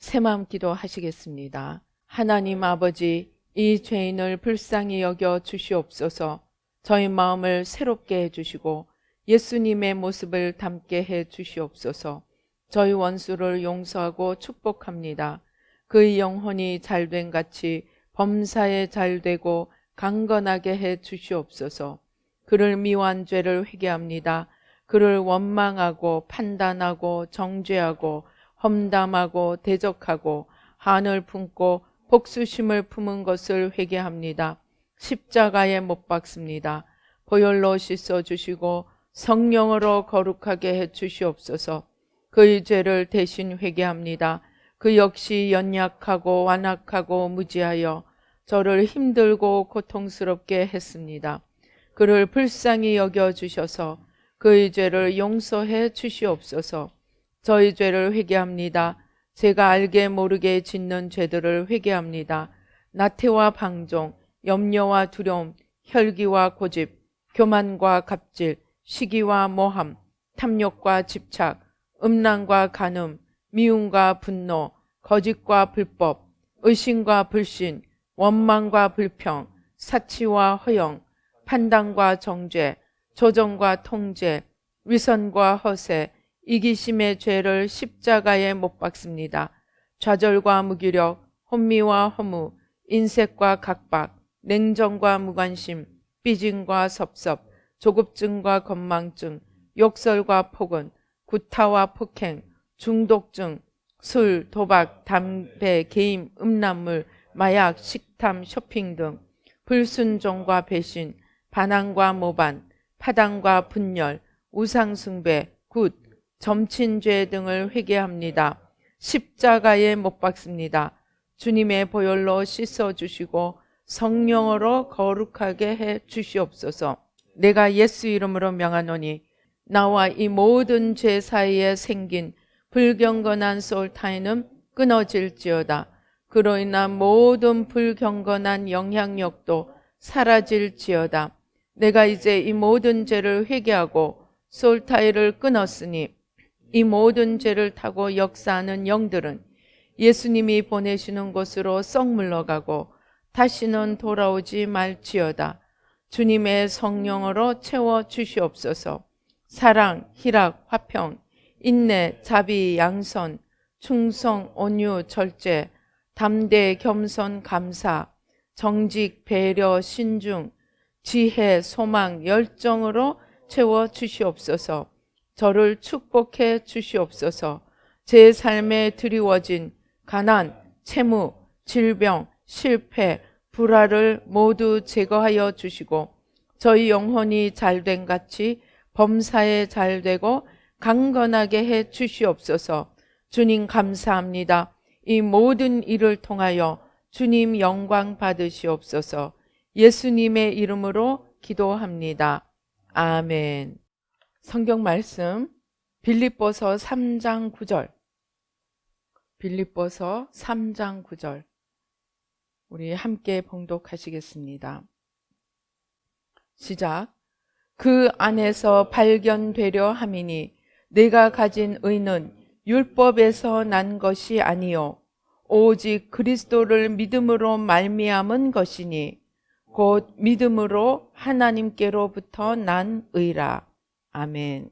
새마음 기도하시겠습니다. 하나님 아버지, 이 죄인을 불쌍히 여겨 주시옵소서. 저희 마음을 새롭게 해주시고 예수님의 모습을 담게 해 주시옵소서. 저희 원수를 용서하고 축복합니다. 그의 영혼이 잘된 같이 범사에 잘되고 강건하게 해 주시옵소서. 그를 미워한 죄를 회개합니다. 그를 원망하고 판단하고 정죄하고 험담하고 대적하고 한을 품고 복수심을 품은 것을 회개합니다. 십자가에 못 박습니다. 보혈로 씻어주시고 성령으로 거룩하게 해 주시옵소서. 그의 죄를 대신 회개합니다. 그 역시 연약하고 완악하고 무지하여 저를 힘들고 고통스럽게 했습니다. 그를 불쌍히 여겨주셔서 그의 죄를 용서해 주시옵소서. 저희 죄를 회개합니다. 제가 알게 모르게 짓는 죄들을 회개합니다. 나태와 방종, 염려와 두려움, 혈기와 고집, 교만과 갑질, 시기와 모함, 탐욕과 집착, 음란과 간음, 미움과 분노, 거짓과 불법, 의심과 불신, 원망과 불평, 사치와 허영, 판단과 정죄, 조정과 통제, 위선과 허세, 이기심의 죄를 십자가에 못 박습니다. 좌절과 무기력, 혼미와 허무, 인색과 각박, 냉정과 무관심, 삐짐과 섭섭, 조급증과 건망증, 욕설과 폭언, 구타와 폭행, 중독증, 술, 도박, 담배, 게임, 음란물, 마약, 식탐, 쇼핑 등 불순종과 배신, 반항과 모반, 파당과 분열, 우상숭배, 굿, 점친죄 등을 회개합니다. 십자가에 못 박습니다. 주님의 보혈로 씻어주시고 성령으로 거룩하게 해 주시옵소서. 내가 예수 이름으로 명하노니 나와 이 모든 죄 사이에 생긴 불경건한 소울타인은 끊어질지어다. 그로 인한 모든 불경건한 영향력도 사라질지어다. 내가 이제 이 모든 죄를 회개하고 소울타일을 끊었으니 이 모든 죄를 타고 역사하는 영들은 예수님이 보내시는 곳으로 썩 물러가고 다시는 돌아오지 말지어다. 주님의 성령으로 채워 주시옵소서. 사랑, 희락, 화평, 인내, 자비, 양선, 충성, 온유, 절제, 담대, 겸손, 감사, 정직, 배려, 신중, 지혜, 소망, 열정으로 채워 주시옵소서. 저를 축복해 주시옵소서. 제 삶에 드리워진 가난, 채무, 질병, 실패, 불화를 모두 제거하여 주시고 저희 영혼이 잘된 같이 범사에 잘되고 강건하게 해 주시옵소서. 주님 감사합니다. 이 모든 일을 통하여 주님 영광 받으시옵소서. 예수님의 이름으로 기도합니다. 아멘. 성경 말씀 빌립보서 3장 9절. 빌립보서 3장 9절. 우리 함께 봉독하시겠습니다. 시작. 그 안에서 발견되려 함이니 내가 가진 의는 율법에서 난 것이 아니요 오직 그리스도를 믿음으로 말미암은 것이니 곧 믿음으로 하나님께로부터 난 의라. 아멘.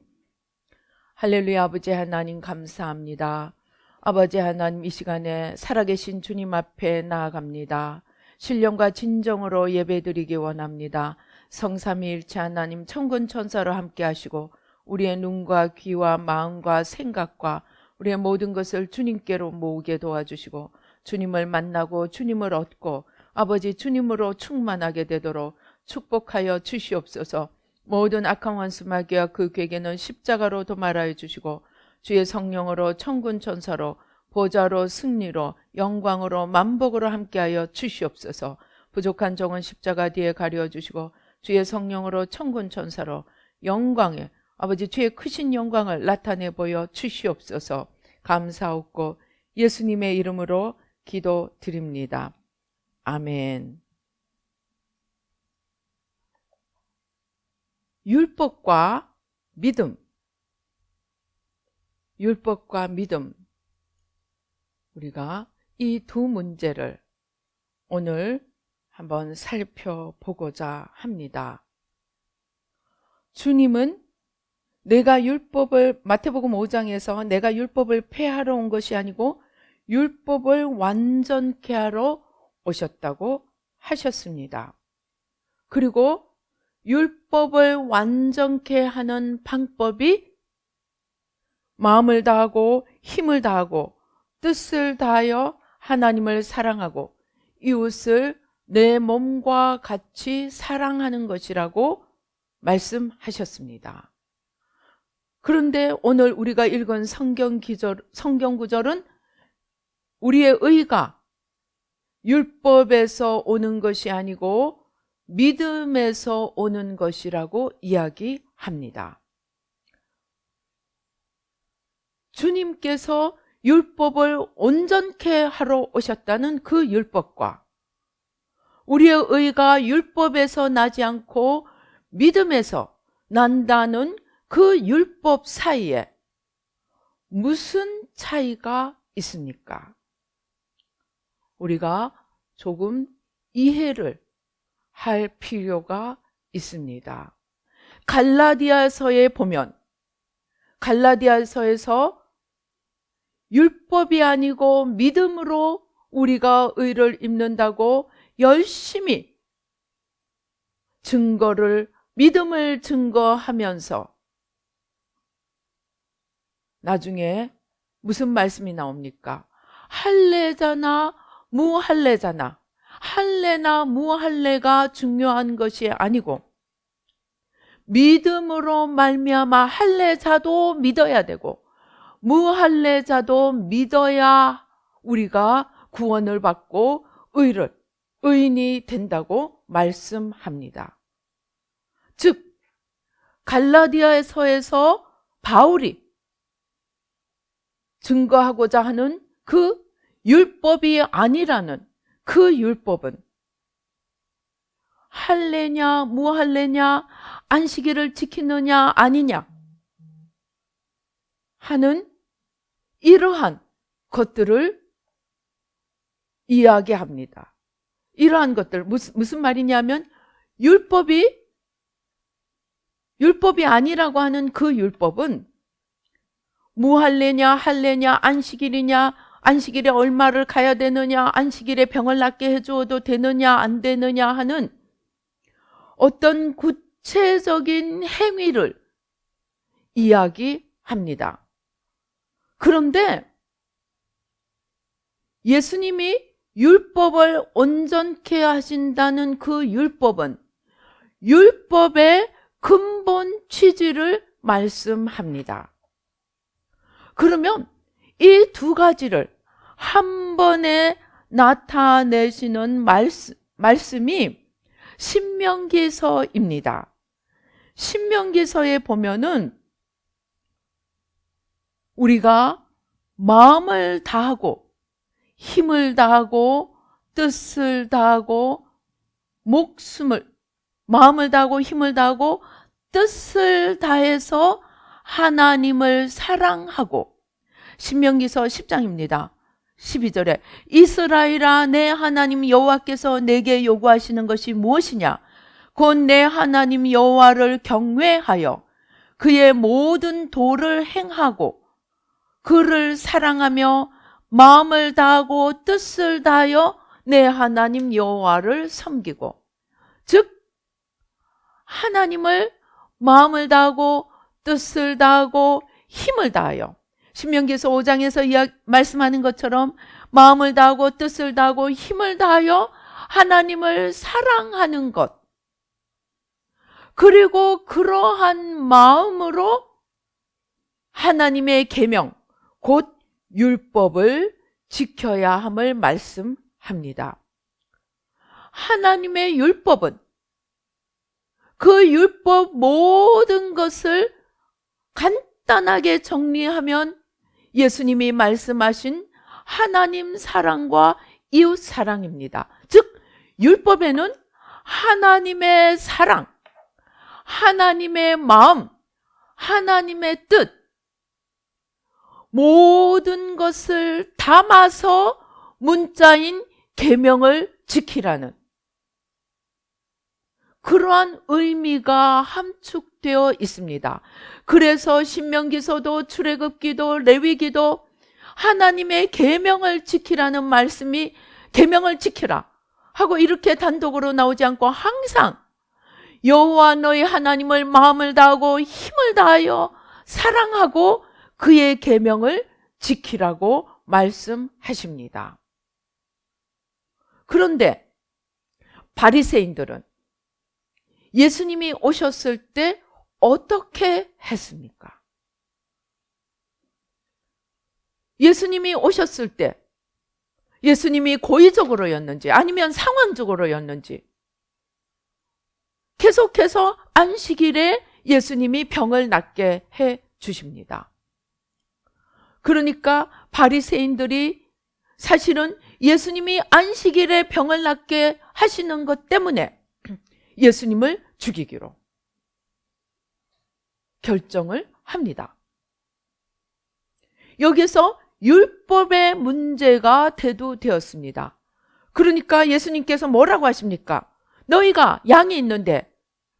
할렐루야. 아버지 하나님 감사합니다. 아버지 하나님, 이 시간에 살아계신 주님 앞에 나아갑니다. 신령과 진정으로 예배드리기 원합니다. 성삼위일체 하나님, 천군 천사로 함께 하시고 우리의 눈과 귀와 마음과 생각과 우리의 모든 것을 주님께로 모으게 도와주시고 주님을 만나고 주님을 얻고 아버지 주님으로 충만하게 되도록 축복하여 주시옵소서. 모든 악한 원수 마귀와 그 괴계는 십자가로 도말하여 주시고 주의 성령으로 천군 천사로 보좌로 승리로 영광으로 만복으로 함께하여 주시옵소서. 부족한 종은 십자가 뒤에 가려 주시고 주의 성령으로 천군 천사로 영광에 아버지 주의 크신 영광을 나타내 보여 주시옵소서. 감사하옵고 예수님의 이름으로 기도드립니다. 아멘. 율법과 믿음. 율법과 믿음. 우리가 이 두 문제를 오늘 한번 살펴보고자 합니다. 주님은 내가 율법을, 마태복음 5장에서 내가 율법을 폐하러 온 것이 아니고 율법을 완전케 하러 오셨다고 하셨습니다. 그리고 율법을 완전케 하는 방법이 마음을 다하고 힘을 다하고 뜻을 다하여 하나님을 사랑하고 이웃을 내 몸과 같이 사랑하는 것이라고 말씀하셨습니다. 그런데 오늘 우리가 읽은 성경 구절은 우리의 의가 율법에서 오는 것이 아니고 믿음에서 오는 것이라고 이야기합니다. 주님께서 율법을 온전케 하러 오셨다는 그 율법과 우리의 의가 율법에서 나지 않고 믿음에서 난다는 그 율법 사이에 무슨 차이가 있습니까? 우리가 조금 이해를 할 필요가 있습니다. 갈라디아서에 보면 갈라디아서에서 율법이 아니고 믿음으로 우리가 의를 입는다고 열심히 믿음을 증거하면서 나중에 무슨 말씀이 나옵니까? 할례자나 무할례자나, 할례나 무할례가 중요한 것이 아니고 믿음으로 말미암아 할례자도 믿어야 되고 무할례자도 믿어야 우리가 구원을 받고 의인이 된다고 말씀합니다. 즉 갈라디아서에서 바울이 증거하고자 하는 그 율법이 아니라는 그 율법은 할례냐 무할례냐, 안식일을 지키느냐 아니냐 하는 이러한 것들을 이야기합니다. 이러한 것들 무슨 말이냐면 율법이 아니라고 하는 그 율법은 무할례냐 할례냐 안식일이냐, 안식일에 얼마를 가야 되느냐, 안식일에 병을 낫게 해주어도 되느냐 안 되느냐 하는 어떤 구체적인 행위를 이야기합니다. 그런데 예수님이 율법을 온전케 하신다는 그 율법은 율법의 근본 취지를 말씀합니다. 그러면 이 두 가지를 한 번에 나타내시는 말씀이 신명기서입니다. 신명기서에 보면은 우리가 마음을 다하고 힘을 다하고 뜻을 다하고 마음을 다하고 힘을 다하고 뜻을 다해서 하나님을 사랑하고, 신명기서 10장입니다. 12절에 이스라엘아 내 하나님 여호와께서 내게 요구하시는 것이 무엇이냐? 곧 내 하나님 여호와를 경외하여 그의 모든 도를 행하고 그를 사랑하며 마음을 다하고 뜻을 다하여 내 하나님 여호와를 섬기고. 즉 하나님을 마음을 다하고 뜻을 다하고 힘을 다하여, 신명기서 5장에서 말씀하는 것처럼 마음을 다하고 뜻을 다하고 힘을 다하여 하나님을 사랑하는 것, 그리고 그러한 마음으로 하나님의 계명 곧 율법을 지켜야 함을 말씀합니다. 하나님의 율법은 그 율법 모든 것을 간단하게 정리하면 예수님이 말씀하신 하나님 사랑과 이웃 사랑입니다. 즉 율법에는 하나님의 사랑, 하나님의 마음, 하나님의 뜻, 모든 것을 담아서 문자인 계명을 지키라는 그러한 의미가 함축되어 있습니다. 그래서 신명기서도 출애굽기도 레위기도 하나님의 계명을 지키라는 말씀이 계명을 지키라 하고 이렇게 단독으로 나오지 않고 항상 여호와 너희 하나님을 마음을 다하고 힘을 다하여 사랑하고 그의 계명을 지키라고 말씀하십니다. 그런데 바리새인들은 예수님이 오셨을 때 어떻게 했습니까? 예수님이 오셨을 때 예수님이 고의적으로였는지 아니면 상황적으로였는지 계속해서 안식일에 예수님이 병을 낫게 해 주십니다. 그러니까 바리새인들이 사실은 예수님이 안식일에 병을 낫게 하시는 것 때문에 예수님을 죽이기로 결정을 합니다. 여기서 율법의 문제가 대두되었습니다. 그러니까 예수님께서 뭐라고 하십니까? 너희가 양이 있는데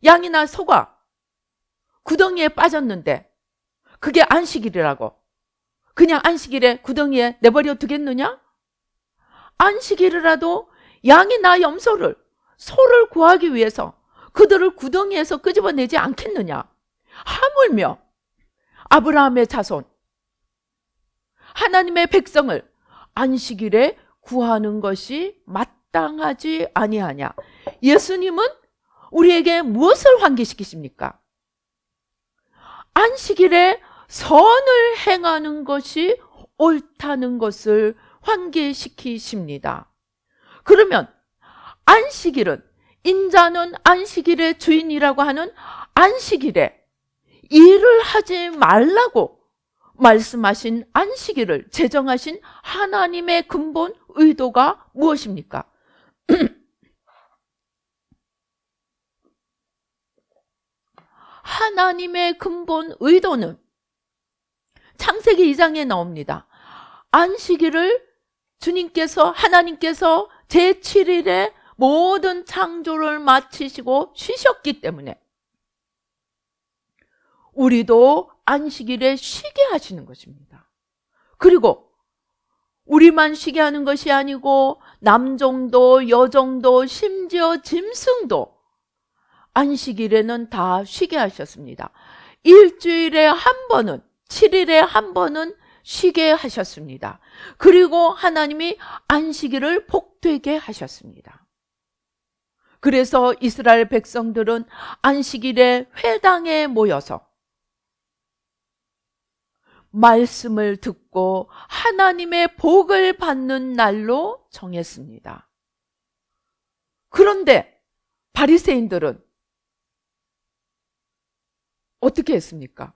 양이나 소가 구덩이에 빠졌는데 그게 안식일이라고 그냥 안식일에 구덩이에 내버려 두겠느냐? 안식일이라도 양이나 염소를 소를 구하기 위해서 그들을 구덩이에서 끄집어내지 않겠느냐? 하물며 아브라함의 자손 하나님의 백성을 안식일에 구하는 것이 마땅하지 아니하냐? 예수님은 우리에게 무엇을 환기시키십니까? 안식일에 선을 행하는 것이 옳다는 것을 환기시키십니다. 그러면 안식일은 인자는 안식일의 주인이라고 하는 안식일에 일을 하지 말라고 말씀하신 안식일을 제정하신 하나님의 근본 의도가 무엇입니까? 하나님의 근본 의도는 창세기 2장에 나옵니다. 안식일을 주님께서 하나님께서 제7일에 모든 창조를 마치시고 쉬셨기 때문에 우리도 안식일에 쉬게 하시는 것입니다. 그리고 우리만 쉬게 하는 것이 아니고 남종도 여종도 심지어 짐승도 안식일에는 다 쉬게 하셨습니다. 일주일에 한 번은 7일에 한 번은 쉬게 하셨습니다. 그리고 하나님이 안식일을 복되게 하셨습니다. 그래서 이스라엘 백성들은 안식일에 회당에 모여서 말씀을 듣고 하나님의 복을 받는 날로 정했습니다. 그런데 바리새인들은 어떻게 했습니까?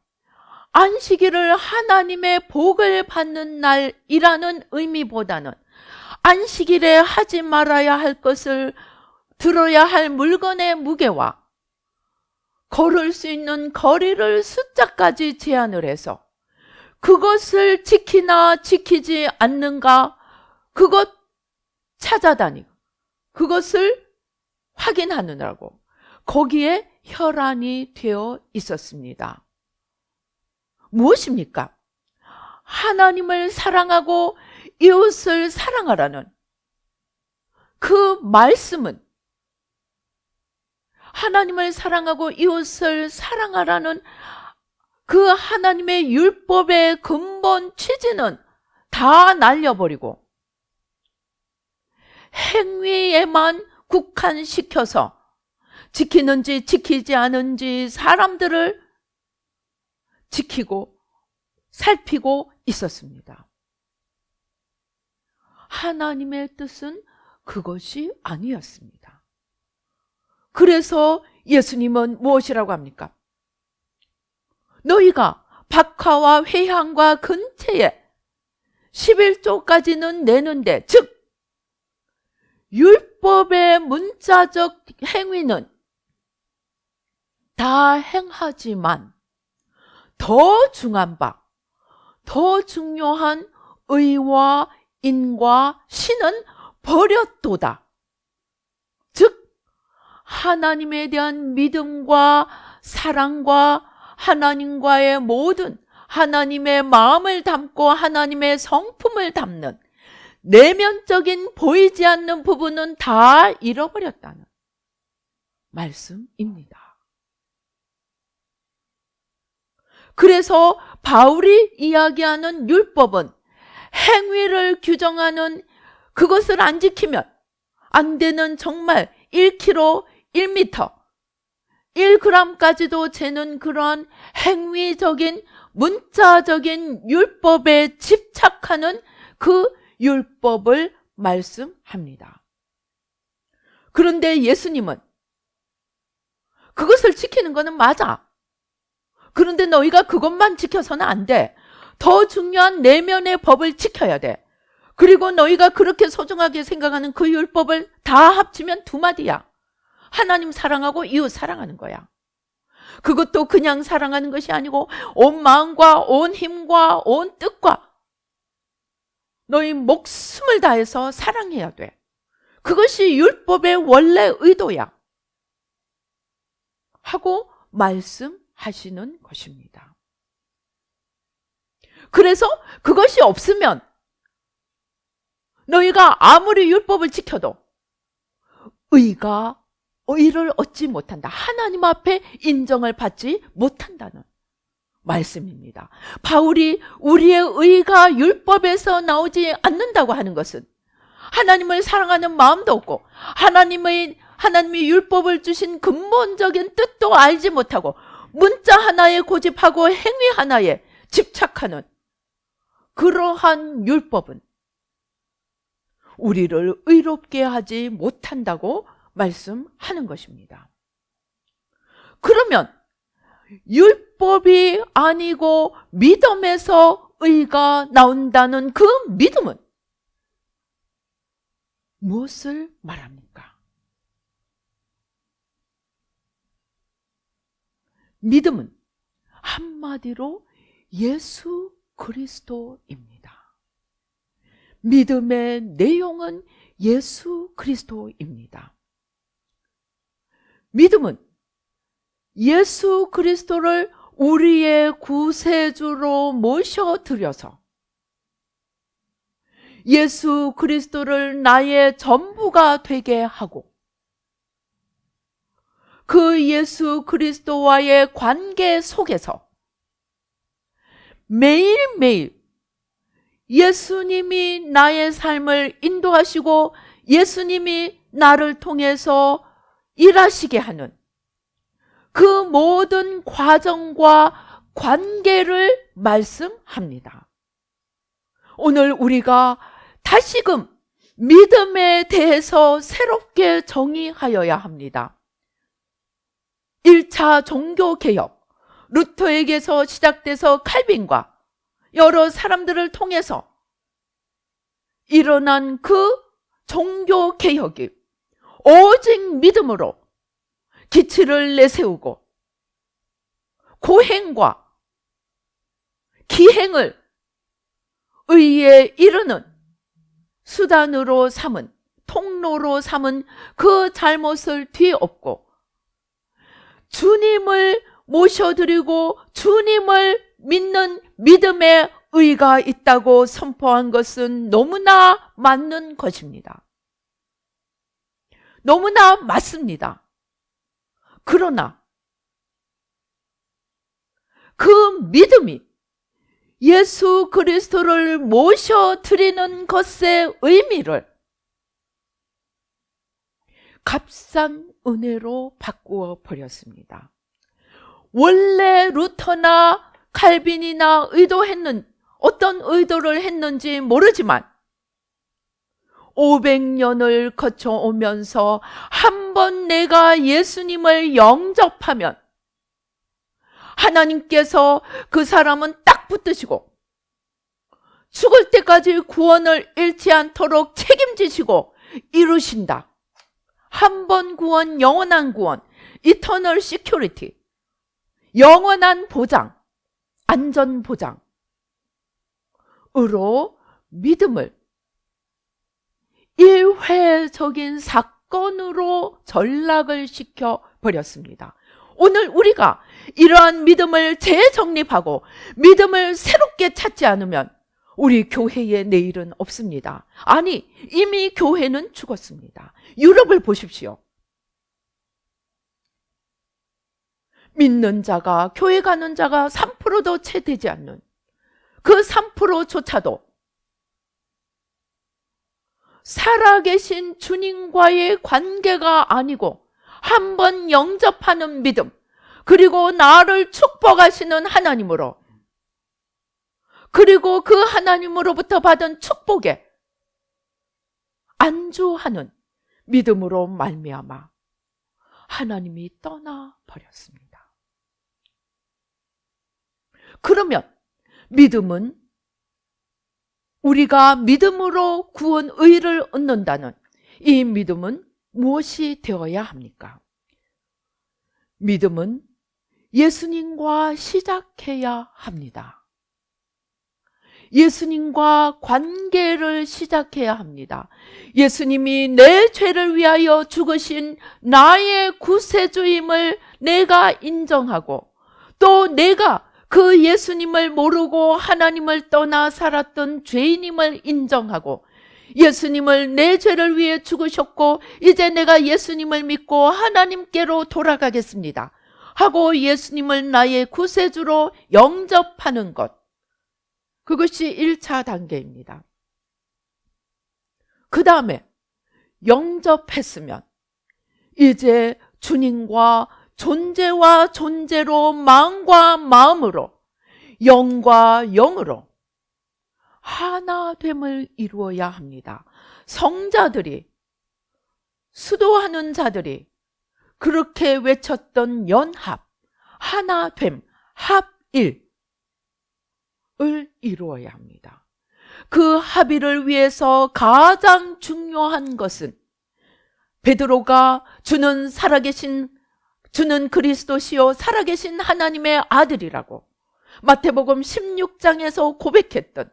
안식일을 하나님의 복을 받는 날이라는 의미보다는 안식일에 하지 말아야 할 것을 들어야 할 물건의 무게와 걸을 수 있는 거리를 숫자까지 제한을 해서 그것을 지키나 지키지 않는가 그것 찾아다니고 그것을 확인하느라고 거기에 혈안이 되어 있었습니다. 무엇입니까? 하나님을 사랑하고 이웃을 사랑하라는 그 말씀은 하나님을 사랑하고 이웃을 사랑하라는 그 하나님의 율법의 근본 취지는 다 날려버리고 행위에만 국한시켜서 지키는지 지키지 않은지 사람들을 지키고 살피고 있었습니다. 하나님의 뜻은 그것이 아니었습니다. 그래서 예수님은 무엇이라고 합니까? 너희가 박하와 회향과 근체에 11조까지는 내는데 즉 율법의 문자적 행위는 다 행하지만 더 중한 바, 더 중요한 의와 인과 신은 버렸도다. 즉 하나님에 대한 믿음과 사랑과 하나님과의 모든 하나님의 마음을 담고 하나님의 성품을 담는 내면적인 보이지 않는 부분은 다 잃어버렸다는 말씀입니다. 그래서 바울이 이야기하는 율법은 행위를 규정하는, 그것을 안 지키면 안 되는, 정말 1kg, 1m, 1g까지도 재는 그러한 행위적인 문자적인 율법에 집착하는 그 율법을 말씀합니다. 그런데 예수님은 그것을 지키는 것은 맞아. 그런데 너희가 그것만 지켜서는 안 돼. 더 중요한 내면의 법을 지켜야 돼. 그리고 너희가 그렇게 소중하게 생각하는 그 율법을 다 합치면 2마디야. 하나님 사랑하고 이웃 사랑하는 거야. 그것도 그냥 사랑하는 것이 아니고 온 마음과 온 힘과 온 뜻과 너희 목숨을 다해서 사랑해야 돼. 그것이 율법의 원래 의도야 하고 말씀하시는 것입니다. 그래서 그것이 없으면 너희가 아무리 율법을 지켜도 의를 얻지 못한다. 하나님 앞에 인정을 받지 못한다는 말씀입니다. 바울이 우리의 의가 율법에서 나오지 않는다고 하는 것은 하나님을 사랑하는 마음도 없고 하나님이 율법을 주신 근본적인 뜻도 알지 못하고 문자 하나에 고집하고 행위 하나에 집착하는 그러한 율법은 우리를 의롭게 하지 못한다고 말씀하는 것입니다. 그러면 율법이 아니고 믿음에서 의가 나온다는 그 믿음은 무엇을 말합니까? 믿음은 한마디로 예수 그리스도입니다. 믿음의 내용은 예수 그리스도입니다. 믿음은 예수 그리스도를 우리의 구세주로 모셔드려서 예수 그리스도를 나의 전부가 되게 하고 그 예수 그리스도와의 관계 속에서 매일매일 예수님이 나의 삶을 인도하시고 예수님이 나를 통해서 일하시게 하는 그 모든 과정과 관계를 말씀합니다. 오늘 우리가 다시금 믿음에 대해서 새롭게 정의하여야 합니다. 1차 종교개혁, 루터에게서 시작돼서 칼빈과 여러 사람들을 통해서 일어난 그 종교개혁이 오직 믿음으로 기치를 내세우고 고행과 기행을 의에 이르는 수단으로 삼은, 통로로 삼은 그 잘못을 뒤엎고 주님을 모셔드리고 주님을 믿는 믿음의 의가 있다고 선포한 것은 너무나 맞는 것입니다. 너무나 맞습니다. 그러나 그 믿음이 예수 그리스도를 모셔드리는 것의 의미를 값싼 은혜로 바꾸어 버렸습니다. 원래 루터나 칼빈이나 어떤 의도를 했는지 모르지만 500년을 거쳐오면서 한 번 내가 예수님을 영접하면 하나님께서 그 사람은 딱 붙드시고 죽을 때까지 구원을 잃지 않도록 책임지시고 이루신다. 한 번 구원, 영원한 구원, Eternal Security, 영원한 보장, 안전 보장. 믿음을 일회적인 사건으로 전락을 시켜 버렸습니다. 오늘 우리가 이러한 믿음을 재정립하고 믿음을 새롭게 찾지 않으면 우리 교회의 내일은 없습니다. 아니, 이미 교회는 죽었습니다. 유럽을 보십시오. 믿는 자가, 교회 가는 자가 3%도 채 되지 않는 그 3%조차도 살아계신 주님과의 관계가 아니고 한 번 영접하는 믿음, 그리고 나를 축복하시는 하나님으로, 그리고 그 하나님으로부터 받은 축복에 안주하는 믿음으로 말미암아 하나님이 떠나버렸습니다. 그러면 믿음은, 우리가 믿음으로 구원 의를 얻는다는 이 믿음은 무엇이 되어야 합니까? 믿음은 예수님과 시작해야 합니다. 예수님과 관계를 시작해야 합니다. 예수님이 내 죄를 위하여 죽으신 나의 구세주임을 내가 인정하고, 또 내가 그 예수님을 모르고 하나님을 떠나 살았던 죄인임을 인정하고, 예수님을 내 죄를 위해 죽으셨고 이제 내가 예수님을 믿고 하나님께로 돌아가겠습니다 하고 예수님을 나의 구세주로 영접하는 것, 그것이 1차 단계입니다. 그 다음에 영접했으면 이제 주님과 존재와 존재로, 마음과 마음으로, 영과 영으로 하나됨을 이루어야 합니다. 성자들이, 수도하는 자들이 그렇게 외쳤던 연합, 하나됨, 합일을 이루어야 합니다. 그 합의를 위해서 가장 중요한 것은 베드로가 주는 그리스도시요 살아계신 하나님의 아들이라고 마태복음 16장에서 고백했던,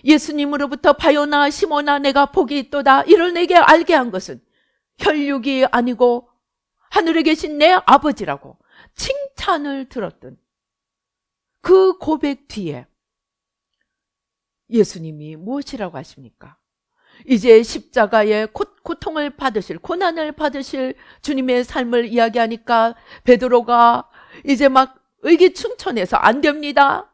예수님으로부터 바요나 시몬아 내가 복이 있도다 이를 내게 알게 한 것은 혈육이 아니고 하늘에 계신 내 아버지라고 칭찬을 들었던 그 고백 뒤에 예수님이 무엇이라고 하십니까? 이제 십자가의 고통을 받으실, 고난을 받으실 주님의 삶을 이야기하니까 베드로가 이제 막 의기충천해서 안 됩니다,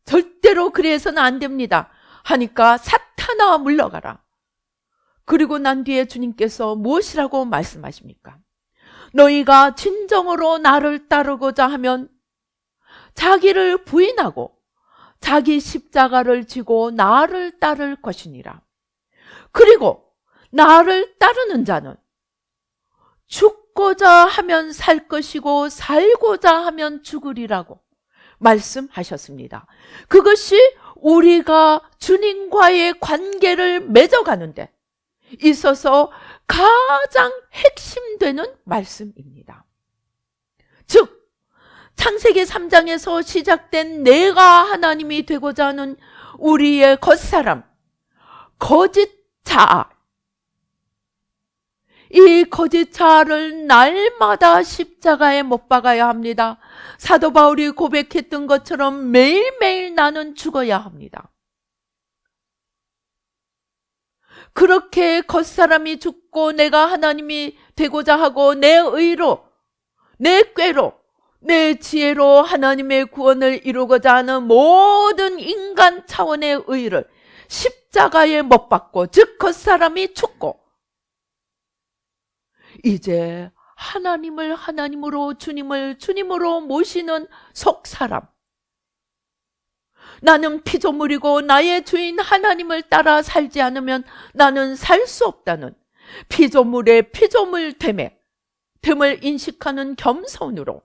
절대로 그래서는 안 됩니다 하니까 사탄아 물러가라. 그리고 난 뒤에 주님께서 무엇이라고 말씀하십니까? 너희가 진정으로 나를 따르고자 하면 자기를 부인하고 자기 십자가를 지고 나를 따를 것이니라. 그리고 나를 따르는 자는 죽고자 하면 살 것이고 살고자 하면 죽으리라고 말씀하셨습니다. 그것이 우리가 주님과의 관계를 맺어가는데 있어서 가장 핵심되는 말씀입니다. 즉 창세기 3장에서 시작된 내가 하나님이 되고자 하는 우리의 겉사람, 거짓 자아, 이 거짓 자아를 날마다 십자가에 못 박아야 합니다. 사도 바울이 고백했던 것처럼 매일매일 나는 죽어야 합니다. 그렇게 겉사람이 죽고 내가 하나님이 되고자 하고 내 의로, 내 꾀로, 내 지혜로 하나님의 구원을 이루고자 하는 모든 인간 차원의 의를 십자가에 못 박고, 즉 겉사람이 죽고 이제 하나님을 하나님으로, 주님을 주님으로 모시는 속사람, 나는 피조물이고 나의 주인 하나님을 따라 살지 않으면 나는 살 수 없다는 피조물의 피조물됨을 인식하는 겸손으로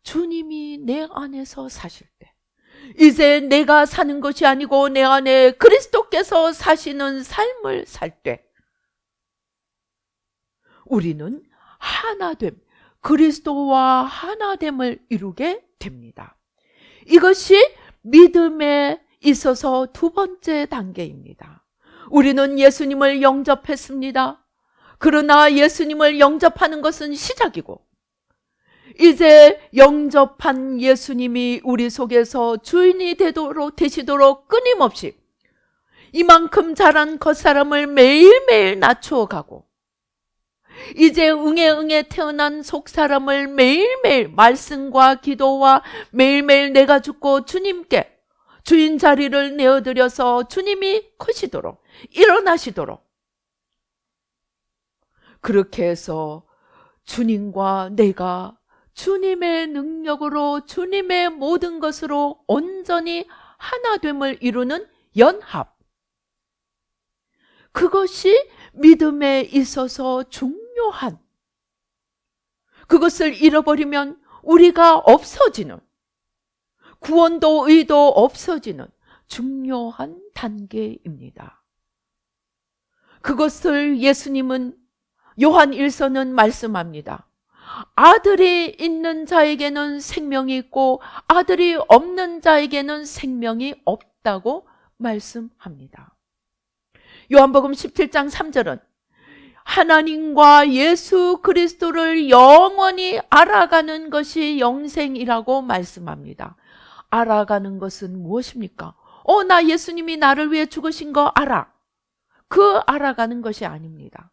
주님이 내 안에서 사실 때, 이제 내가 사는 것이 아니고 내 안에 그리스도께서 사시는 삶을 살 때 우리는 하나됨, 그리스도와 하나됨을 이루게 됩니다. 이것이 믿음에 있어서 두 번째 단계입니다. 우리는 예수님을 영접했습니다. 그러나 예수님을 영접하는 것은 시작이고, 이제 영접한 예수님이 우리 속에서 주인이 되시도록 끊임없이 이만큼 자란 겉사람을 매일매일 낮추어가고, 이제 응애 태어난 속사람을 매일매일 말씀과 기도와 매일매일 내가 죽고 주님께 주인 자리를 내어드려서 주님이 크시도록, 일어나시도록, 그렇게 해서 주님과 내가 주님의 능력으로 주님의 모든 것으로 온전히 하나됨을 이루는 연합, 그것이 믿음에 있어서 중요한, 그것을 잃어버리면 우리가 없어지는, 구원도 의도 없어지는 중요한 단계입니다. 그것을 예수님은 요한 1서는 말씀합니다. 아들이 있는 자에게는 생명이 있고 아들이 없는 자에게는 생명이 없다고 말씀합니다. 요한복음 17장 3절은 하나님과 예수 그리스도를 영원히 알아가는 것이 영생이라고 말씀합니다. 알아가는 것은 무엇입니까? 나 예수님이 나를 위해 죽으신 거 알아. 그 알아가는 것이 아닙니다.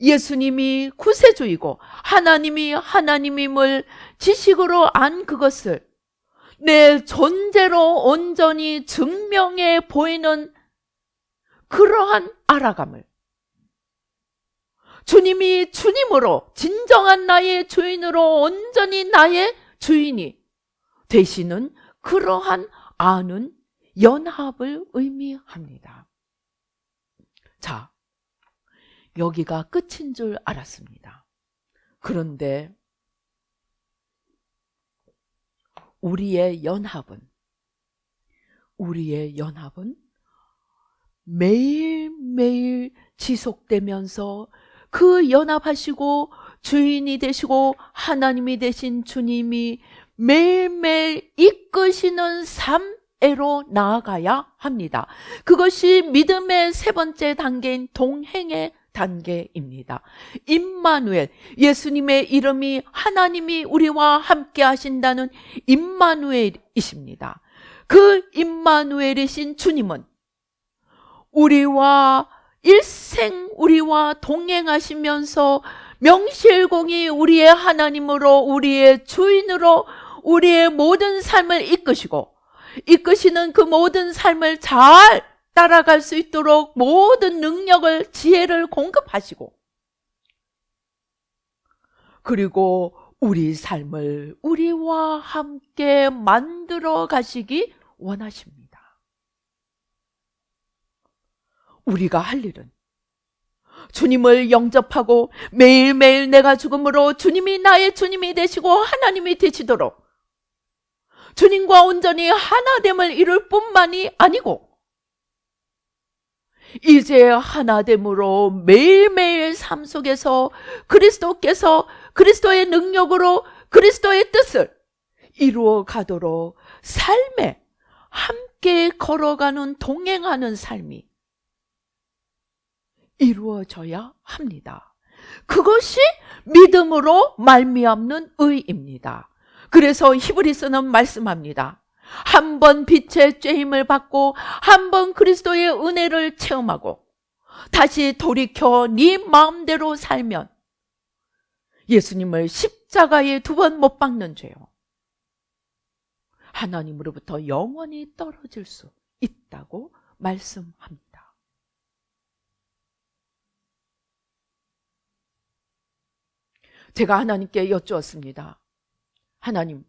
예수님이 구세주이고 하나님이 하나님임을 지식으로 안 그것을 내 존재로 온전히 증명해 보이는 그러한 알아감을, 주님이 주님으로 진정한 나의 주인으로 온전히 나의 주인이 되시는 그러한 아는 연합을 의미합니다. 자, 여기가 끝인 줄 알았습니다. 그런데 우리의 연합은 매일매일 지속되면서 그 연합하시고 주인이 되시고 하나님이 되신 주님이 매일매일 이끄시는 삶으로 나아가야 합니다. 그것이 믿음의 세 번째 단계인 동행의 단계입니다. 임마누엘, 예수님의 이름이 하나님이 우리와 함께 하신다는 임마누엘이십니다. 그 임마누엘이신 주님은 우리와 일생 우리와 동행하시면서 명실공히 우리의 하나님으로, 우리의 주인으로 우리의 모든 삶을 이끄시는 그 모든 삶을 잘 따라갈 수 있도록 모든 능력을, 지혜를 공급하시고, 그리고 우리 삶을 우리와 함께 만들어 가시기 원하십니다. 우리가 할 일은 주님을 영접하고 매일매일 내가 죽음으로 주님이 나의 주님이 되시고 하나님이 되시도록 주님과 온전히 하나됨을 이룰 뿐만이 아니고, 이제 하나됨으로 매일매일 삶 속에서 그리스도께서 그리스도의 능력으로 그리스도의 뜻을 이루어 가도록 삶에 함께 걸어가는, 동행하는 삶이 이루어져야 합니다. 그것이 믿음으로 말미암는 의입니다. 그래서 히브리서는 말씀합니다. 한 번 빛의 쬐임을 받고 한 번 그리스도의 은혜를 체험하고 다시 돌이켜 네 마음대로 살면 예수님을 십자가에 2번 못 박는 죄요, 하나님으로부터 영원히 떨어질 수 있다고 말씀합니다. 제가 하나님께 여쭈었습니다. 하나님,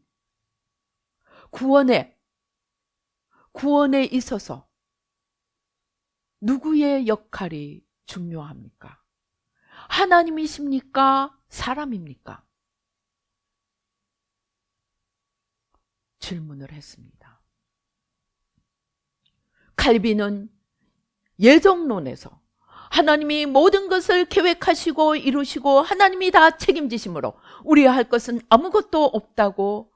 구원에 있어서 누구의 역할이 중요합니까? 하나님이십니까? 사람입니까? 질문을 했습니다. 칼빈은 예정론에서 하나님이 모든 것을 계획하시고 이루시고 하나님이 다 책임지심으로 우리가 할 것은 아무것도 없다고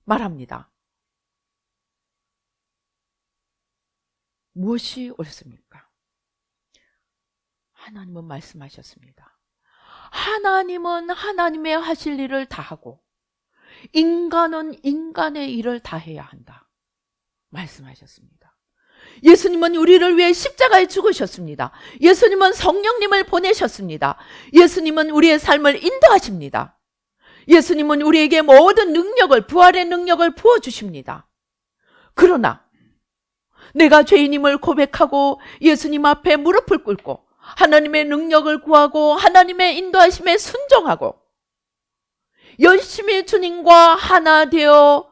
말합니다. 무엇이 옳습니까? 하나님은 말씀하셨습니다. 하나님은 하나님의 하실 일을 다 하고 인간은 인간의 일을 다 해야 한다 말씀하셨습니다. 예수님은 우리를 위해 십자가에 죽으셨습니다. 예수님은 성령님을 보내셨습니다. 예수님은 우리의 삶을 인도하십니다. 예수님은 우리에게 모든 능력을, 부활의 능력을 부어주십니다. 그러나 내가 죄인임을 고백하고 예수님 앞에 무릎을 꿇고 하나님의 능력을 구하고 하나님의 인도하심에 순종하고 열심히 주님과 하나 되어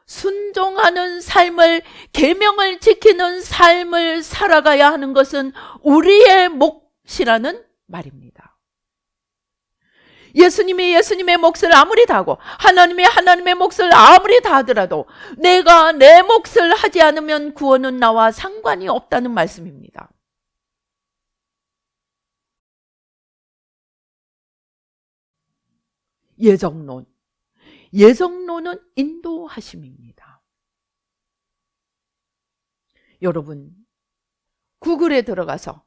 순종하는 삶을, 계명을 지키는 삶을 살아가야 하는 것은 우리의 몫이라는 말입니다. 예수님이 예수님의 몫을 아무리 다하고 하나님이 하나님의 몫을 아무리 다하더라도 내가 내 몫을 하지 않으면 구원은 나와 상관이 없다는 말씀입니다. 예정론은 인도하심입니다. 여러분, 구글에 들어가서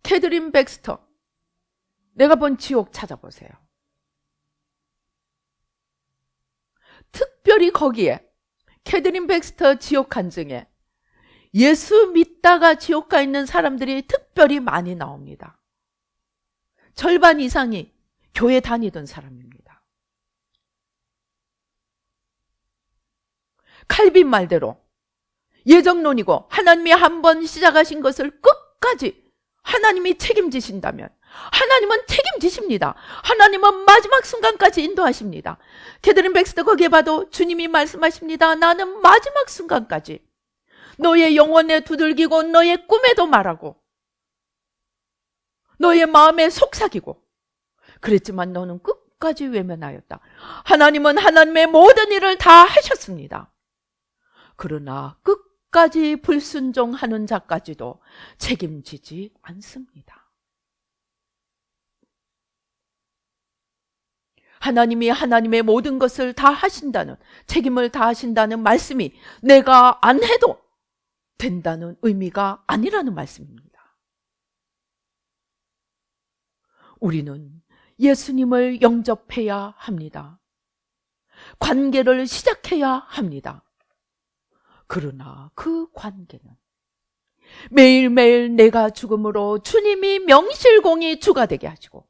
캐드린 백스터, 내가 본 지옥 찾아보세요. 특별히 거기에 캐드린 백스터 지옥 간증에 예수 믿다가 지옥 가 있는 사람들이 특별히 많이 나옵니다. 절반 이상이 교회 다니던 사람입니다. 칼빈 말대로 예정론이고 하나님이 한 번 시작하신 것을 끝까지 하나님이 책임지신다면 하나님은 책임지십니다. 하나님은 마지막 순간까지 인도하십니다. 캐드린 백스터 거기에 봐도 주님이 말씀하십니다. 나는 마지막 순간까지 너의 영혼에 두들기고 너의 꿈에도 말하고 너의 마음에 속삭이고 그랬지만 너는 끝까지 외면하였다. 하나님은 하나님의 모든 일을 다 하셨습니다. 그러나 끝까지 불순종하는 자까지도 책임지지 않습니다. 하나님이 하나님의 모든 것을 다 하신다는, 책임을 다 하신다는 말씀이 내가 안 해도 된다는 의미가 아니라는 말씀입니다. 우리는 예수님을 영접해야 합니다. 관계를 시작해야 합니다. 그러나 그 관계는 매일매일 내가 죽음으로 주님이 명실공히 주가 되게 하시고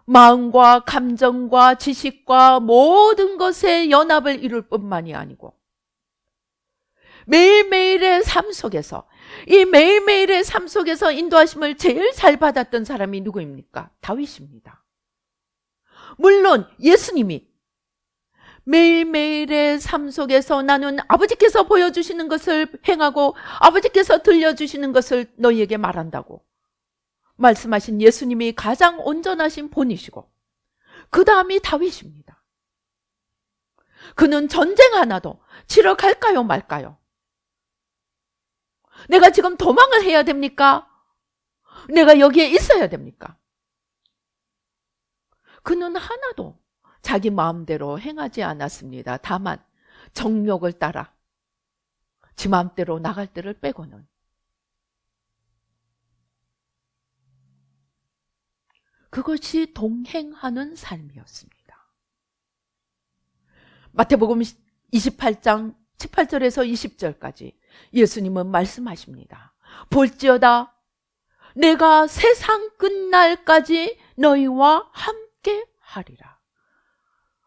마음과 감정과 지식과 모든 것의 연합을 이룰 뿐만이 아니고 매일매일의 삶 속에서, 이 매일매일의 삶 속에서 인도하심을 제일 잘 받았던 사람이 누구입니까? 다윗입니다. 물론 예수님이 매일매일의 삶 속에서 나는 아버지께서 보여주시는 것을 행하고 아버지께서 들려주시는 것을 너희에게 말한다고 말씀하신 예수님이 가장 온전하신 본이시고 그 다음이 다윗입니다. 그는 전쟁 하나도 치러 갈까요 말까요? 내가 지금 도망을 해야 됩니까? 내가 여기에 있어야 됩니까? 그는 하나도 자기 마음대로 행하지 않았습니다. 다만 정욕을 따라 지 마음대로 나갈 때를 빼고는. 그것이 동행하는 삶이었습니다. 마태복음 28장 18절에서 20절까지 예수님은 말씀하십니다. 볼지어다 내가 세상 끝날까지 너희와 함께 하리라.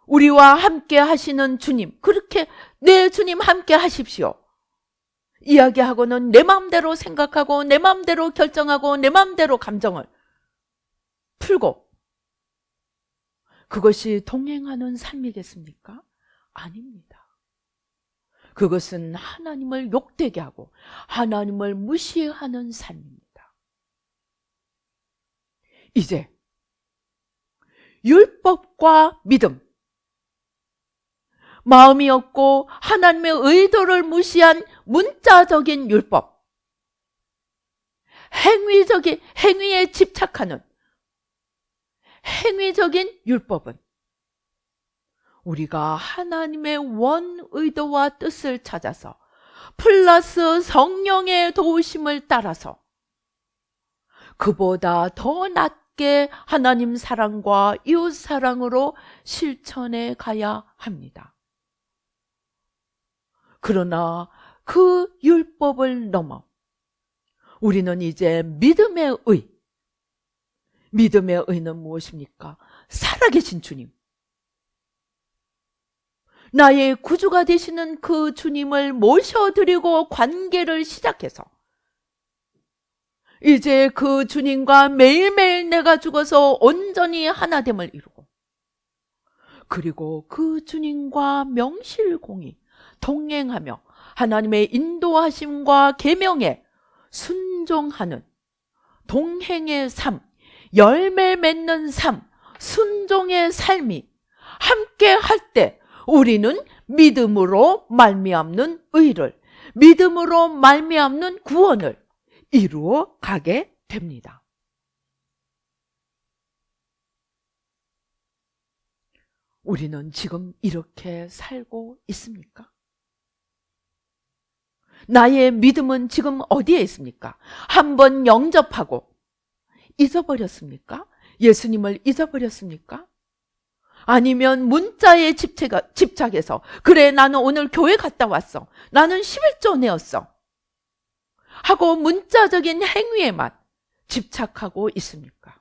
우리와 함께 하시는 주님, 그렇게 내 주님 함께 하십시오 이야기하고는 내 마음대로 생각하고 내 마음대로 결정하고 내 마음대로 감정을 풀고 그것이 동행하는 삶이겠습니까? 아닙니다. 그것은 하나님을 욕되게 하고 하나님을 무시하는 삶입니다. 이제 율법과 믿음, 마음이 없고 하나님의 의도를 무시한 문자적인 율법, 행위에 집착하는 행위적인 율법은 우리가 하나님의 원 의도와 뜻을 찾아서 플러스 성령의 도우심을 따라서 그보다 더 낮게 하나님 사랑과 이웃 사랑으로 실천해 가야 합니다. 그러나 그 율법을 넘어 우리는 이제 믿음의 의, 믿음의 의는 무엇입니까? 살아계신 주님, 나의 구주가 되시는 그 주님을 모셔드리고 관계를 시작해서 이제 그 주님과 매일매일 내가 죽어서 온전히 하나됨을 이루고, 그리고 그 주님과 명실공히 동행하며 하나님의 인도하심과 계명에 순종하는 동행의 삶, 열매 맺는 삶, 순종의 삶이 함께 할 때 우리는 믿음으로 말미암는 의를, 믿음으로 말미암는 구원을 이루어 가게 됩니다. 우리는 지금 이렇게 살고 있습니까? 나의 믿음은 지금 어디에 있습니까? 한번 영접하고 잊어버렸습니까? 예수님을 잊어버렸습니까? 아니면 문자에 집착해서 그래 나는 오늘 교회 갔다 왔어, 나는 11조 내었어 하고 문자적인 행위에만 집착하고 있습니까?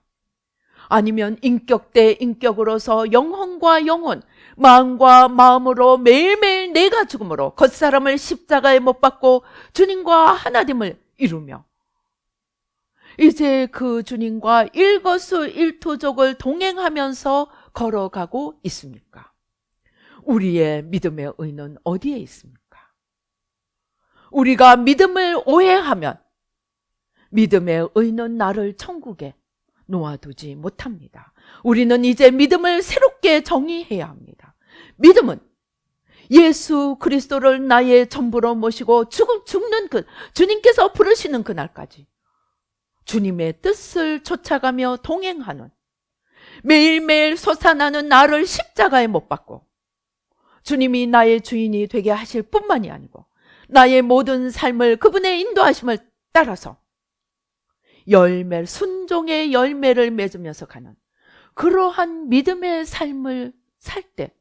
아니면 인격 대 인격으로서 영혼과 영혼, 마음과 마음으로 매일매일 내가 죽음으로 겉사람을 십자가에 못 박고 주님과 하나됨을 이루며 이제 그 주님과 일거수일투족을 동행하면서 걸어가고 있습니까? 우리의 믿음의 의는 어디에 있습니까? 우리가 믿음을 오해하면 믿음의 의는 나를 천국에 놓아두지 못합니다. 우리는 이제 믿음을 새롭게 정의해야 합니다. 믿음은 예수 그리스도를 나의 전부로 모시고 죽는 주님께서 부르시는 그날까지 주님의 뜻을 쫓아가며 동행하는, 매일매일 솟아나는 나를 십자가에 못 박고 주님이 나의 주인이 되게 하실 뿐만이 아니고 나의 모든 삶을 그분의 인도하심을 따라서 순종의 열매를 맺으면서 가는 그러한 믿음의 삶을 살 때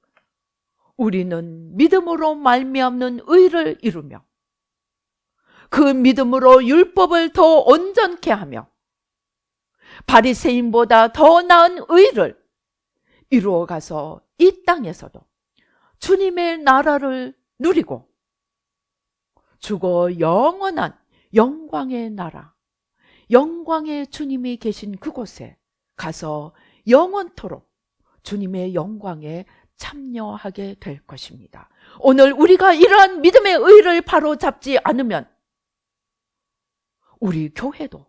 우리는 믿음으로 말미암는 의를 이루며 그 믿음으로 율법을 더 온전케 하며 바리새인보다 더 나은 의를 이루어가서 이 땅에서도 주님의 나라를 누리고 죽어 영원한 영광의 나라, 영광의 주님이 계신 그곳에 가서 영원토록 주님의 영광에 참여하게 될 것입니다. 오늘 우리가 이러한 믿음의 의를 바로 잡지 않으면 우리 교회도,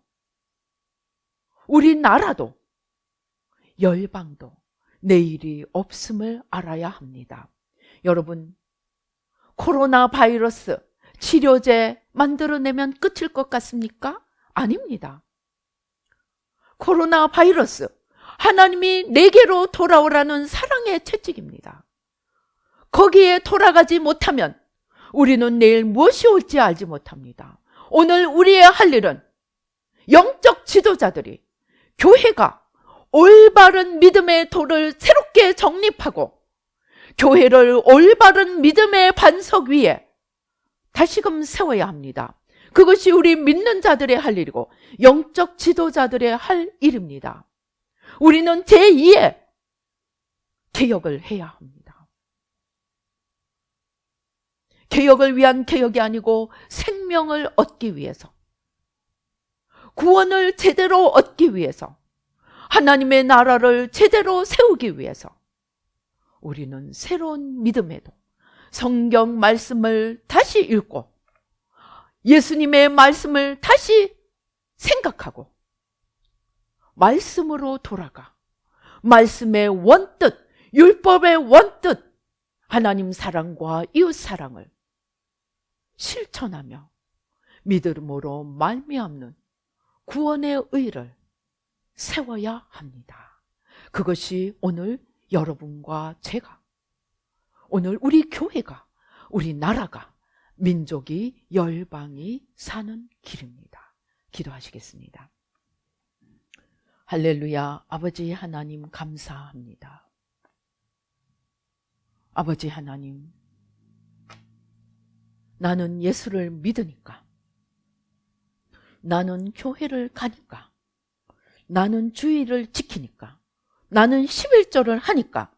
우리 나라도, 열방도 내일이 없음을 알아야 합니다. 여러분, 코로나 바이러스 치료제 만들어내면 끝일 것 같습니까? 아닙니다. 코로나 바이러스, 하나님이 내게로 돌아오라는 사랑의 채찍입니다. 거기에 돌아가지 못하면 우리는 내일 무엇이 올지 알지 못합니다. 오늘 우리의 할 일은 영적 지도자들이, 교회가 올바른 믿음의 도를 새롭게 정립하고 교회를 올바른 믿음의 반석 위에 다시금 세워야 합니다. 그것이 우리 믿는 자들의 할 일이고 영적 지도자들의 할 일입니다. 우리는 제2의 개혁을 해야 합니다. 개혁을 위한 개혁이 아니고 생명을 얻기 위해서, 구원을 제대로 얻기 위해서, 하나님의 나라를 제대로 세우기 위해서 우리는 새로운 믿음에도 성경 말씀을 다시 읽고 예수님의 말씀을 다시 생각하고 말씀으로 돌아가 말씀의 원뜻, 율법의 원뜻, 하나님 사랑과 이웃 사랑을 실천하며 믿음으로 말미암는 구원의 의를 세워야 합니다. 그것이 오늘 여러분과 제가, 오늘 우리 교회가, 우리 나라가 민족이 열방이 사는 길입니다. 기도하시겠습니다. 할렐루야. 아버지 하나님 감사합니다. 아버지 하나님, 나는 예수를 믿으니까, 나는 교회를 가니까, 나는 주의를 지키니까, 나는 11조를 하니까,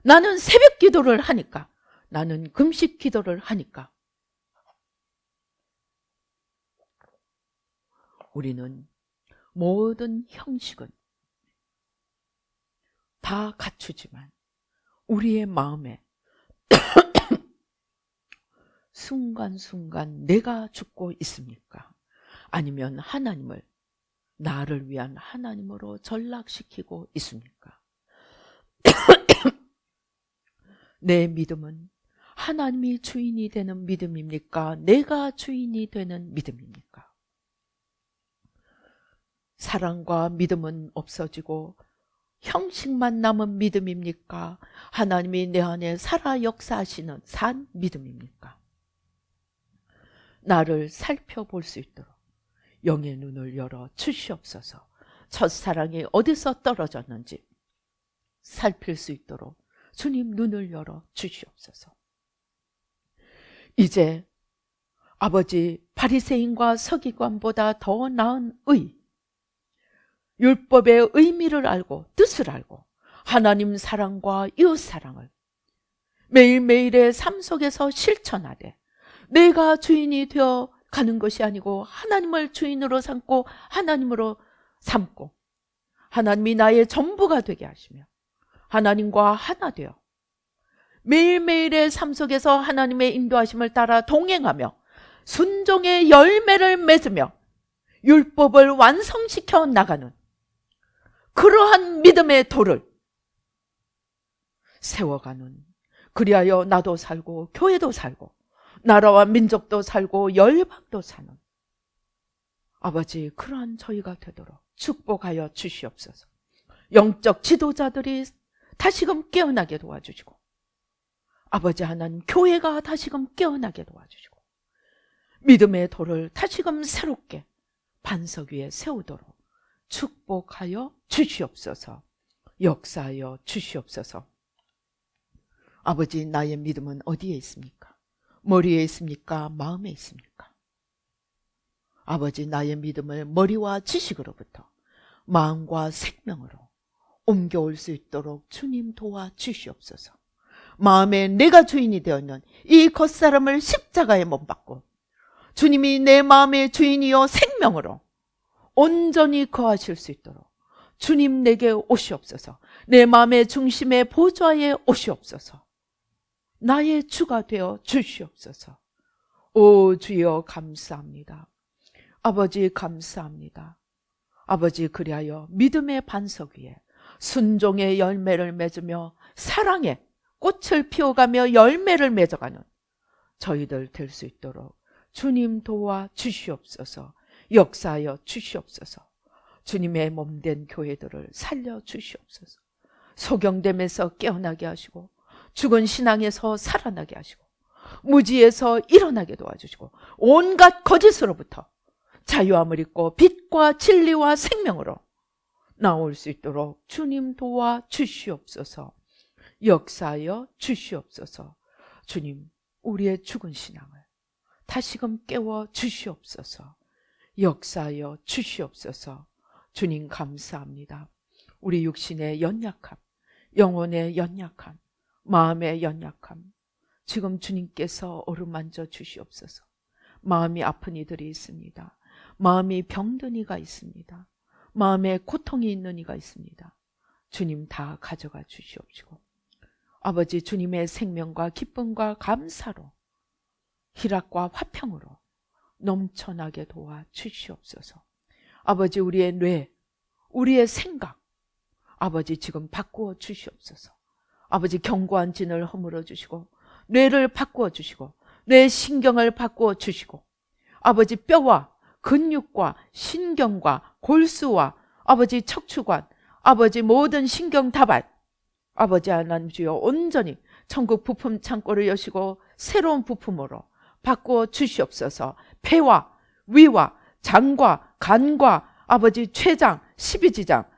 나는 새벽 기도를 하니까, 나는 금식 기도를 하니까 우리는 모든 형식은 다 갖추지만 우리의 마음에 순간순간 내가 죽고 있습니까? 아니면 하나님을, 나를 위한 하나님으로 전락시키고 있습니까? 내 믿음은 하나님이 주인이 되는 믿음입니까? 내가 주인이 되는 믿음입니까? 사랑과 믿음은 없어지고 형식만 남은 믿음입니까? 하나님이 내 안에 살아 역사하시는 산 믿음입니까? 나를 살펴볼 수 있도록 영의 눈을 열어 주시옵소서. 첫사랑이 어디서 떨어졌는지 살필 수 있도록 주님 눈을 열어 주시옵소서. 이제 아버지, 바리새인과 서기관보다 더 나은 의, 율법의 의미를 알고 뜻을 알고 하나님 사랑과 이웃 사랑을 매일매일의 삶 속에서 실천하되 내가 주인이 되어 가는 것이 아니고 하나님을 주인으로 삼고 하나님으로 삼고 하나님이 나의 전부가 되게 하시며 하나님과 하나 되어 매일매일의 삶 속에서 하나님의 인도하심을 따라 동행하며 순종의 열매를 맺으며 율법을 완성시켜 나가는 그러한 믿음의 도를 세워가는, 그리하여 나도 살고 교회도 살고 나라와 민족도 살고 열방도 사는 아버지, 그러한 저희가 되도록 축복하여 주시옵소서. 영적 지도자들이 다시금 깨어나게 도와주시고 아버지 하나님, 교회가 다시금 깨어나게 도와주시고 믿음의 도를 다시금 새롭게 반석 위에 세우도록 축복하여 주시옵소서. 역사하여 주시옵소서. 아버지, 나의 믿음은 어디에 있습니까? 머리에 있습니까? 마음에 있습니까? 아버지, 나의 믿음을 머리와 지식으로부터 마음과 생명으로 옮겨올 수 있도록 주님 도와주시옵소서. 마음에 내가 주인이 되었는 이 겉사람을 십자가에 못 박고 주님이 내 마음의 주인이요 생명으로 온전히 거하실 수 있도록 주님 내게 오시옵소서. 내 마음의 중심의 보좌에 오시옵소서. 나의 주가 되어 주시옵소서. 오 주여 감사합니다. 아버지 감사합니다. 아버지, 그리하여 믿음의 반석 위에 순종의 열매를 맺으며 사랑의 꽃을 피워가며 열매를 맺어가는 저희들 될 수 있도록 주님 도와 주시옵소서. 역사하여 주시옵소서. 주님의 몸된 교회들을 살려 주시옵소서. 소경됨에서 깨어나게 하시고 죽은 신앙에서 살아나게 하시고 무지에서 일어나게 도와주시고 온갖 거짓으로부터 자유함을 입고 빛과 진리와 생명으로 나올 수 있도록 주님 도와 주시옵소서. 역사하여 주시옵소서. 주님, 우리의 죽은 신앙을 다시금 깨워 주시옵소서. 역사하여 주시옵소서. 주님 감사합니다. 우리 육신의 연약함, 영혼의 연약함, 마음의 연약함 지금 주님께서 어루만져 주시옵소서. 마음이 아픈 이들이 있습니다. 마음이 병든 이가 있습니다. 마음에 고통이 있는 이가 있습니다. 주님 다 가져가 주시옵시고 아버지, 주님의 생명과 기쁨과 감사로 희락과 화평으로 넘쳐나게 도와 주시옵소서. 아버지, 우리의 뇌, 우리의 생각 아버지 지금 바꾸어 주시옵소서. 아버지, 견고한 진을 허물어 주시고 뇌를 바꾸어 주시고 뇌 신경을 바꾸어 주시고 아버지, 뼈와 근육과 신경과 골수와 아버지 척추관, 아버지 모든 신경 다발 아버지 하나님 주여 온전히 천국 부품 창고를 여시고 새로운 부품으로 바꾸어 주시옵소서. 폐와 위와 장과 간과 아버지 췌장, 십이지장,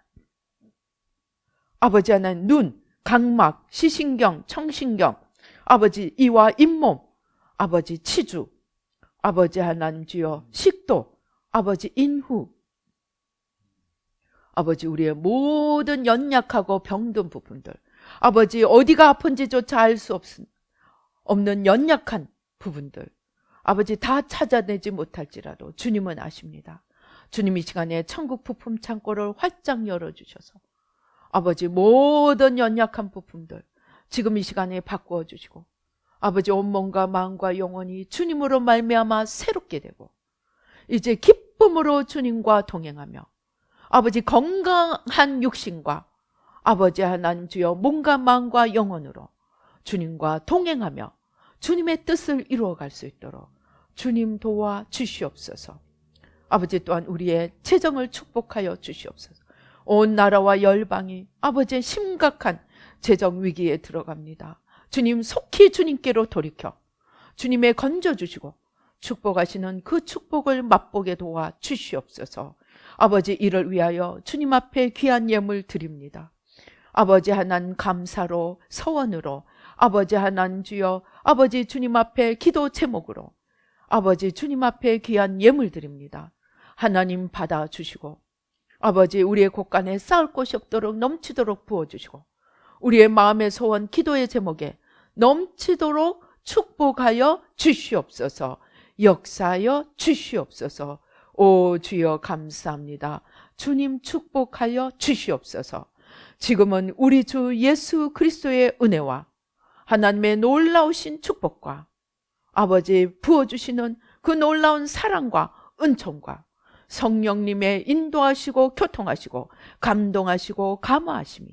아버지 하나님 눈, 각막, 시신경, 청신경, 아버지 이와 잇몸, 아버지 치주, 아버지 하나님 주여 식도, 아버지 인후, 아버지 우리의 모든 연약하고 병든 부분들, 아버지 어디가 아픈지조차 알 수 없는 연약한 부분들, 아버지 다 찾아내지 못할지라도 주님은 아십니다. 주님 이 시간에 천국 부품 창고를 활짝 열어주셔서 아버지 모든 연약한 부품들 지금 이 시간에 바꾸어 주시고 아버지 온몸과 마음과 영혼이 주님으로 말미암아 새롭게 되고 이제 기쁨으로 주님과 동행하며 아버지 건강한 육신과 아버지 하나님 주여 몸과 마음과 영혼으로 주님과 동행하며 주님의 뜻을 이루어갈 수 있도록 주님 도와 주시옵소서. 아버지 또한 우리의 재정을 축복하여 주시옵소서. 온 나라와 열방이 아버지의 심각한 재정 위기에 들어갑니다. 주님 속히 주님께로 돌이켜 주님의 건져주시고 축복하시는 그 축복을 맛보게 도와 주시옵소서. 아버지 이를 위하여 주님 앞에 귀한 예물 드립니다. 아버지 하나님 감사로 서원으로 아버지 하나님 주여 아버지 주님 앞에 기도 제목으로 아버지 주님 앞에 귀한 예물 드립니다. 하나님 받아주시고 아버지 우리의 곳간에 쌓을 곳이 없도록 넘치도록 부어주시고 우리의 마음의 소원 기도의 제목에 넘치도록 축복하여 주시옵소서. 역사하여 주시옵소서. 오 주여 감사합니다. 주님 축복하여 주시옵소서. 지금은 우리 주 예수 그리스도의 은혜와 하나님의 놀라우신 축복과 아버지 부어주시는 그 놀라운 사랑과 은총과 성령님의 인도하시고 교통하시고 감동하시고 감화하심이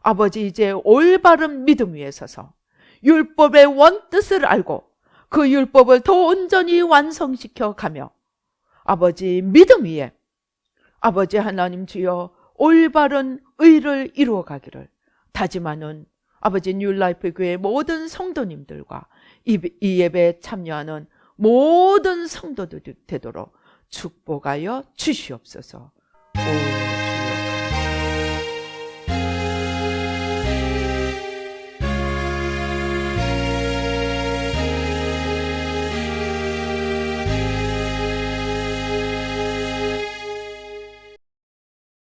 아버지 이제 올바른 믿음 위에 서서 율법의 원뜻을 알고 그 율법을 더 온전히 완성시켜 가며 아버지 믿음 위에 아버지 하나님 주여 올바른 의를 이루어 가기를 다짐하는 아버지 뉴라이프 교회 모든 성도님들과 이 예배에 참여하는 모든 성도들이 되도록 축복하여 주시옵소서.